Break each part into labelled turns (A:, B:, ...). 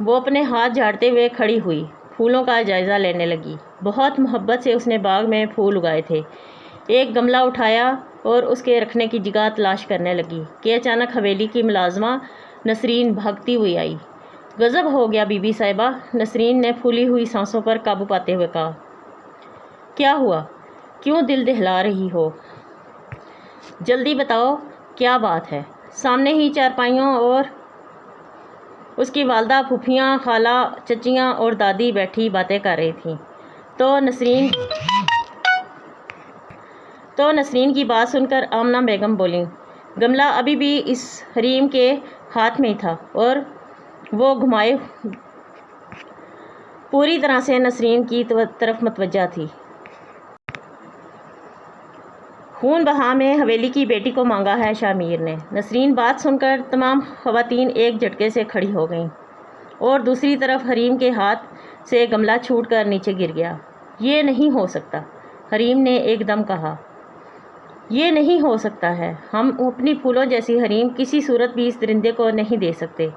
A: وہ اپنے ہاتھ جھاڑتے ہوئے کھڑی ہوئی، پھولوں کا جائزہ لینے لگی۔ بہت محبت سے اس نے باغ میں پھول اگائے تھے۔ ایک گملہ اٹھایا اور اس کے رکھنے کی جگہ تلاش کرنے لگی کہ اچانک حویلی کی ملازمہ نسرین بھاگتی ہوئی آئی۔ غضب ہو گیا بی بی صاحبہ، نسرین نے پھولی ہوئی سانسوں پر قابو پاتے ہوئے کہا۔ کیا ہوا؟ کیوں دل دہلا رہی ہو؟ جلدی بتاؤ کیا بات ہے؟ سامنے ہی چارپائیوں اور اس کی والدہ، پھوپھیاں، خالہ، چچیاں اور دادی بیٹھی باتیں کر رہی تھیں۔ تو نسرین کی بات سن کر آمنہ بیگم بولیں، گملہ ابھی بھی اس حریم کے ہاتھ میں تھا اور وہ گھمائے پوری طرح سے نسرین کی طرف متوجہ تھی۔ خون بہا میں حویلی کی بیٹی کو مانگا ہے شاہ میر نے۔ نسرین بات سن کر تمام خواتین ایک جھٹکے سے کھڑی ہو گئیں اور دوسری طرف حریم کے ہاتھ سے گملہ چھوٹ کر نیچے گر گیا۔ یہ نہیں ہو سکتا، حریم نے ایک دم کہا۔ یہ نہیں ہو سکتا ہے، ہم اپنی پھولوں جیسی حریم کسی صورت بھی اس درندے کو نہیں دے سکتے۔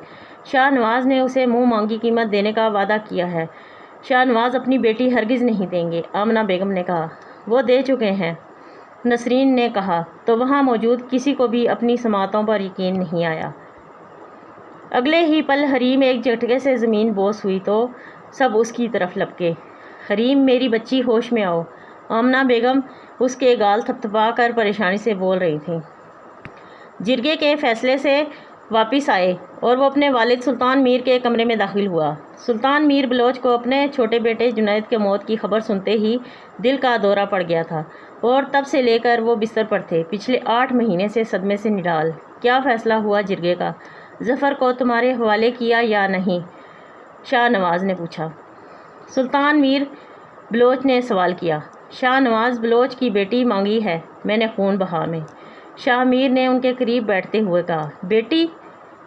A: شاہ نواز نے اسے منہ مانگی قیمت دینے کا وعدہ کیا ہے۔ شاہ نواز اپنی بیٹی ہرگز نہیں دیں گے، آمنہ بیگم نے کہا۔ وہ دے چکے ہیں، نسرین نے کہا تو وہاں موجود کسی کو بھی اپنی سماعتوں پر یقین نہیں آیا۔ اگلے ہی پل حریم ایک جھٹکے سے زمین بوس ہوئی تو سب اس کی طرف لپکے۔ حریم میری بچی، ہوش میں آؤ، آمنہ بیگم اس کے گال تھپتھپا کر پریشانی سے بول رہی تھیں۔ جرگے کے فیصلے سے واپس آئے اور وہ اپنے والد سلطان میر کے کمرے میں داخل ہوا۔ سلطان میر بلوچ کو اپنے چھوٹے بیٹے جنید کے موت کی خبر سنتے ہی دل کا دورہ پڑ گیا تھا اور تب سے لے کر وہ بستر پر تھے، پچھلے 8 مہینے سے صدمے سے نڈال۔ کیا فیصلہ ہوا جرگے کا؟ ظفر کو تمہارے حوالے کیا یا نہیں؟ شاہ نواز نے پوچھا۔ سلطان میر بلوچ نے سوال کیا۔ شاہ نواز بلوچ کی بیٹی مانگی ہے میں نے خون بہا میں، شاہ میر نے ان کے قریب بیٹھتے ہوئے کہا۔ بیٹی؟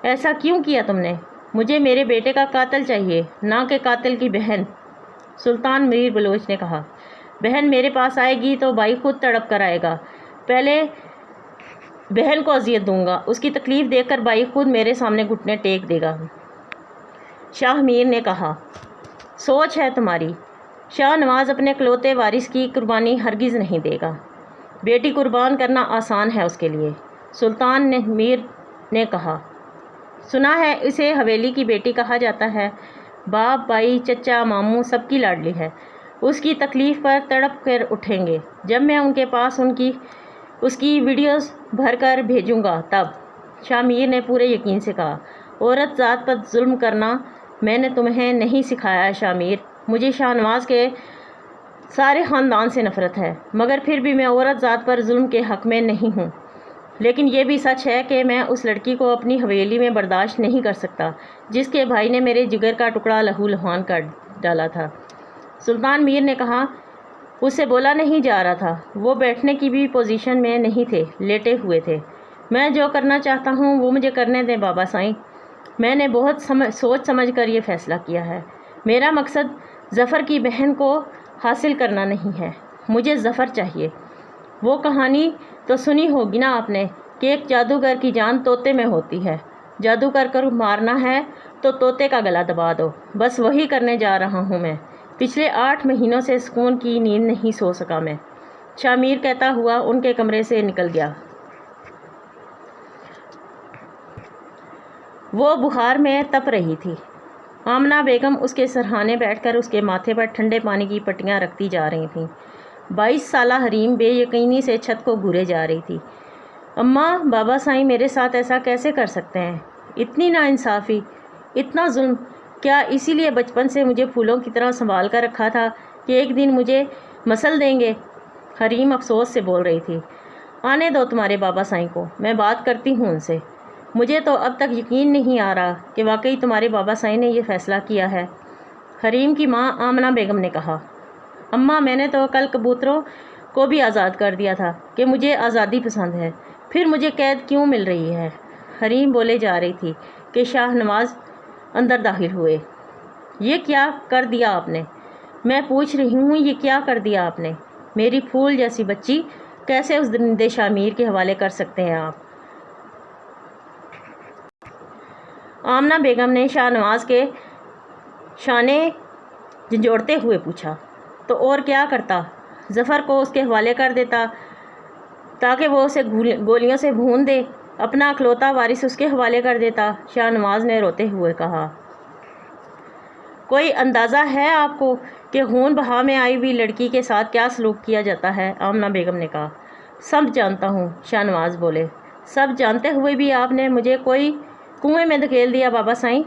A: ایسا کیوں کیا تم نے؟ مجھے میرے بیٹے کا قاتل چاہیے، نہ کہ قاتل کی بہن، سلطان میر بلوچ نے کہا۔ بہن میرے پاس آئے گی تو بھائی خود تڑپ کر آئے گا، پہلے بہن کو اذیت دوں گا، اس کی تکلیف دیکھ کر بھائی خود میرے سامنے گھٹنے ٹیک دے گا، شاہ میر نے کہا۔ سوچ ہے تمہاری، شاہ نواز اپنے اکلوتے وارث کی قربانی ہرگز نہیں دے گا، بیٹی قربان کرنا آسان ہے اس کے لیے، سلطان میر نے کہا۔ سنا ہے اسے حویلی کی بیٹی کہا جاتا ہے، باپ، بھائی، چچا، ماموں سب کی لاڈلی ہے، اس کی تکلیف پر تڑپ کر اٹھیں گے، جب میں ان کے پاس اس کی ویڈیوز بھر کر بھیجوں گا تب، شاہ میر نے پورے یقین سے کہا۔ عورت ذات پر ظلم کرنا میں نے تمہیں نہیں سکھایا شاہ میر، مجھے شاہ نواز کے سارے خاندان سے نفرت ہے، مگر پھر بھی میں عورت ذات پر ظلم کے حق میں نہیں ہوں، لیکن یہ بھی سچ ہے کہ میں اس لڑکی کو اپنی حویلی میں برداشت نہیں کر سکتا جس کے بھائی نے میرے جگر کا ٹکڑا لہو لہان کر ڈالا تھا، سلطان میر نے کہا۔ اس سے بولا نہیں جا رہا تھا، وہ بیٹھنے کی بھی پوزیشن میں نہیں تھے، لیٹے ہوئے تھے۔ میں جو کرنا چاہتا ہوں وہ مجھے کرنے دیں بابا سائیں، میں نے بہت سوچ سمجھ کر یہ فیصلہ کیا ہے، میرا مقصد ظفر کی بہن کو حاصل کرنا نہیں ہے، مجھے ظفر چاہیے۔ وہ کہانی تو سنی ہوگی نا آپ نے کہ ایک جادوگر کی جان طوطے میں ہوتی ہے، جادو کر مارنا ہے تو طوطے کا گلا دبا دو، بس وہی کرنے جا رہا ہوں میں، پچھلے 8 مہینوں سے سکون کی نیند نہیں سو سکا میں، شاہ میر کہتا ہوا ان کے کمرے سے نکل گیا۔ وہ بخار میں تپ رہی تھی۔ آمنہ بیگم اس کے سرہانے بیٹھ کر اس کے ماتھے پر ٹھنڈے پانی کی پٹیاں رکھتی جا رہی تھیں۔ 22 سالہ حریم بے یقینی سے چھت کو گھورے جا رہی تھی۔ اماں، بابا سائیں میرے ساتھ ایسا کیسے کر سکتے ہیں؟ اتنی ناانصافی، اتنا ظلم، کیا اسی لیے بچپن سے مجھے پھولوں کی طرح سنبھال کر رکھا تھا کہ ایک دن مجھے مسل دیں گے؟ حریم افسوس سے بول رہی تھی۔ آنے دو تمہارے بابا سائیں کو، میں بات کرتی ہوں ان سے، مجھے تو اب تک یقین نہیں آ رہا کہ واقعی تمہارے بابا سائیں نے یہ فیصلہ کیا ہے، حریم کی ماں آمنہ بیگم نے کہا۔ اماں، میں نے تو کل کبوتروں کو بھی آزاد کر دیا تھا کہ مجھے آزادی پسند ہے، پھر مجھے قید کیوں مل رہی ہے؟ حریم بولے جا رہی تھی کہ شاہ نواز اندر داخل ہوئے۔ یہ کیا کر دیا آپ نے؟ میں پوچھ رہی ہوں یہ کیا کر دیا آپ نے؟ میری پھول جیسی بچی کیسے اس درندے شاہ میر کے حوالے کر سکتے ہیں آپ؟ آمنہ بیگم نے شاہ نواز کے شانے جھنجھوڑتے ہوئے پوچھا۔ تو اور کیا کرتا؟ ظفر کو اس کے حوالے کر دیتا تاکہ وہ اسے گولیوں سے بھون دے، اپنا اکلوتا وارث اس کے حوالے کر دیتا۔ شاہ نواز نے روتے ہوئے کہا، کوئی اندازہ ہے آپ کو کہ خون بہا میں آئی ہوئی لڑکی کے ساتھ کیا سلوک کیا جاتا ہے؟ آمنہ بیگم نے کہا۔ سب جانتا ہوں، شاہ نواز بولے۔ سب جانتے ہوئے بھی آپ نے مجھے کوئی کنویں میں دھکیل دیا بابا سائیں،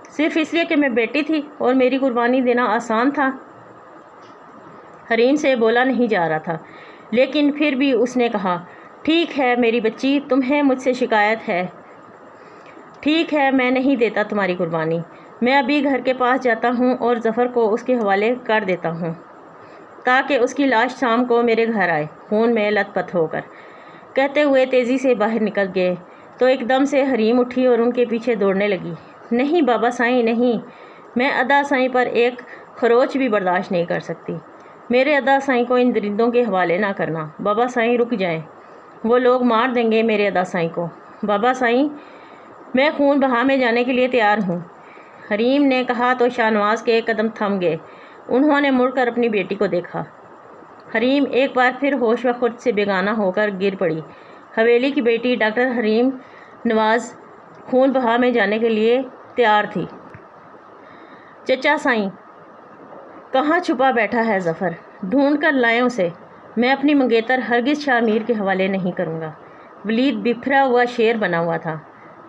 A: صرف اس لیے کہ میں بیٹی تھی اور میری قربانی دینا آسان تھا؟ حریم سے بولا نہیں جا رہا تھا، لیکن پھر بھی اس نے کہا، ٹھیک ہے میری بچی، تمہیں مجھ سے شکایت ہے۔ ٹھیک ہے، میں نہیں دیتا تمہاری قربانی۔ میں ابھی گھر کے پاس جاتا ہوں اور ظفر کو اس کے حوالے کر دیتا ہوں تاکہ اس کی لاش شام کو میرے گھر آئے خون میں لت پت ہو کر۔ کہتے ہوئے تیزی سے باہر نکل گئے تو ایک دم سے حریم اٹھی اور ان کے پیچھے دوڑنے لگی۔ نہیں بابا سائیں، نہیں، میں ادا سائیں پر ایک خروچ بھی برداشت نہیں کر سکتی۔ میرے ادا سائیں کو ان درندوں کے حوالے نہ کرنا۔ بابا سائیں رک جائیں، وہ لوگ مار دیں گے میرے ادا سائیں کو۔ بابا سائیں، میں خون بہا میں جانے کے لیے تیار ہوں، حریم نے کہا تو شاہ نواز کے قدم تھم گئے۔ انہوں نے مڑ کر اپنی بیٹی کو دیکھا۔ حریم ایک بار پھر ہوش و خرد سے بیگانہ ہو کر گر پڑی۔ حویلی کی بیٹی ڈاکٹر حریم نواز خون بہا میں جانے کے لیے تیار تھی۔ چچا سائیں، کہاں چھپا بیٹھا ہے ظفر؟ ڈھونڈ کر لائیں اسے۔ میں اپنی منگیتر ہرگز شاہ میر کے حوالے نہیں کروں گا۔ ولید بکھرا ہوا شیر بنا ہوا تھا۔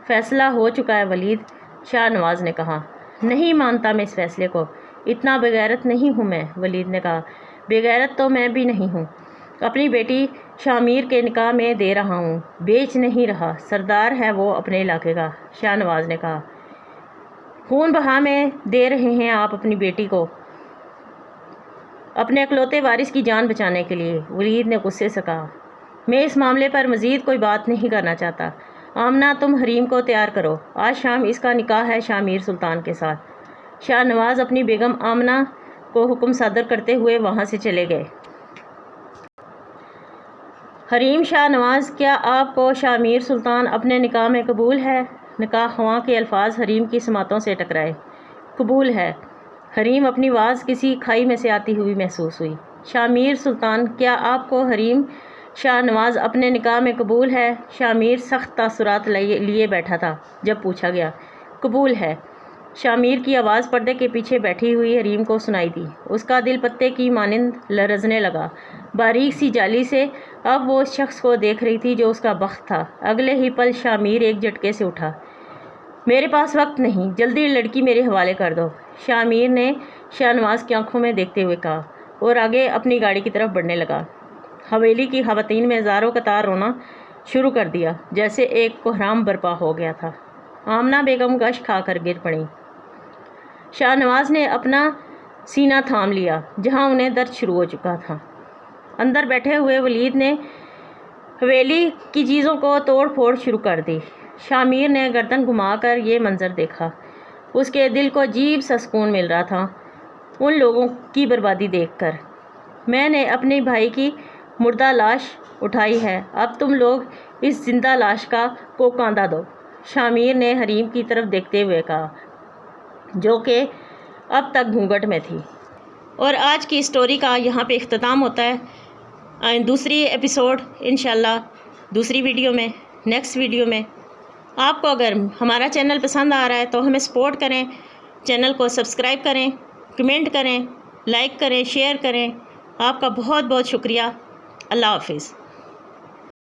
A: فیصلہ ہو چکا ہے ولید، شاہ نواز نے کہا۔ نہیں مانتا میں اس فیصلے کو، اتنا بغیرت نہیں ہوں میں، ولید نے کہا۔ بغیرت تو میں بھی نہیں ہوں، اپنی بیٹی شاہ میر کے نکاح میں دے رہا ہوں، بیچ نہیں رہا، سردار ہے وہ اپنے علاقے کا، شاہ نواز نے کہا۔ خون بہا میں دے رہے ہیں آپ اپنی بیٹی کو اپنے اکلوتے وارث کی جان بچانے کے لیے، ولید نے غصے سے کہا۔ میں اس معاملے پر مزید کوئی بات نہیں کرنا چاہتا۔ آمنہ، تم حریم کو تیار کرو، آج شام اس کا نکاح ہے شاہ میر سلطان کے ساتھ۔ شاہ نواز اپنی بیگم آمنہ کو حکم صادر کرتے ہوئے وہاں سے چلے گئے۔ حریم، شاہ نواز، کیا آپ کو شاہ میر سلطان اپنے نکاح میں قبول ہے؟ نکاح خواں کے الفاظ حریم کی سماعتوں سے ٹکرائے۔ قبول ہے۔ حریم اپنی آواز کسی کھائی میں سے آتی ہوئی محسوس ہوئی۔ شاہ میر سلطان، کیا آپ کو حریم شاہ نواز اپنے نکاح میں قبول ہے؟ شاہ میر سخت تاثرات لیے بیٹھا تھا جب پوچھا گیا۔ قبول ہے۔ شاہ میر کی آواز پردے کے پیچھے بیٹھی ہوئی حریم کو سنائی دی۔ اس کا دل پتے کی مانند لرزنے لگا۔ باریک سی جالی سے اب وہ اس شخص کو دیکھ رہی تھی جو اس کا بخت تھا۔ اگلے ہی پل شاہ میر ایک جھٹکے سے اٹھا۔ میرے پاس وقت نہیں، جلدی لڑکی میرے حوالے کر دو، شاہ میر نے شاہ نواز کی آنکھوں میں دیکھتے ہوئے کہا اور آگے اپنی گاڑی کی طرف بڑھنے لگا۔ حویلی کی خواتین میں زاروں قطار رونا شروع کر دیا، جیسے ایک کوہرام برپا ہو گیا تھا۔ آمنہ بیگم گش کھا کر گر پڑیں۔ شاہ نواز نے اپنا سینہ تھام لیا جہاں انہیں درد شروع ہو چکا تھا۔ اندر بیٹھے ہوئے ولید نے حویلی کی چیزوں کو توڑ پھوڑ شروع کر دی۔ شاہ میر نے گردن گھما کر یہ منظر دیکھا۔ اس کے دل کو عجیب سا سکون مل رہا تھا ان لوگوں کی بربادی دیکھ کر۔ میں نے اپنے بھائی کی مردہ لاش اٹھائی ہے، اب تم لوگ اس زندہ لاش کو کاندھا دو، شاہ میر نے حریم کی طرف دیکھتے ہوئے کہا، جو کہ اب تک گھونگھٹ میں تھی۔ اور آج کی اسٹوری کا یہاں پہ اختتام ہوتا ہے۔ دوسری ایپیسوڈ انشاءاللہ دوسری ویڈیو میں، نیکسٹ ویڈیو میں۔ آپ کو اگر ہمارا چینل پسند آ رہا ہے تو ہمیں سپورٹ کریں، چینل کو سبسکرائب کریں، کمنٹ کریں، لائک کریں، شیئر کریں۔ آپ کا بہت بہت شکریہ۔ اللہ حافظ۔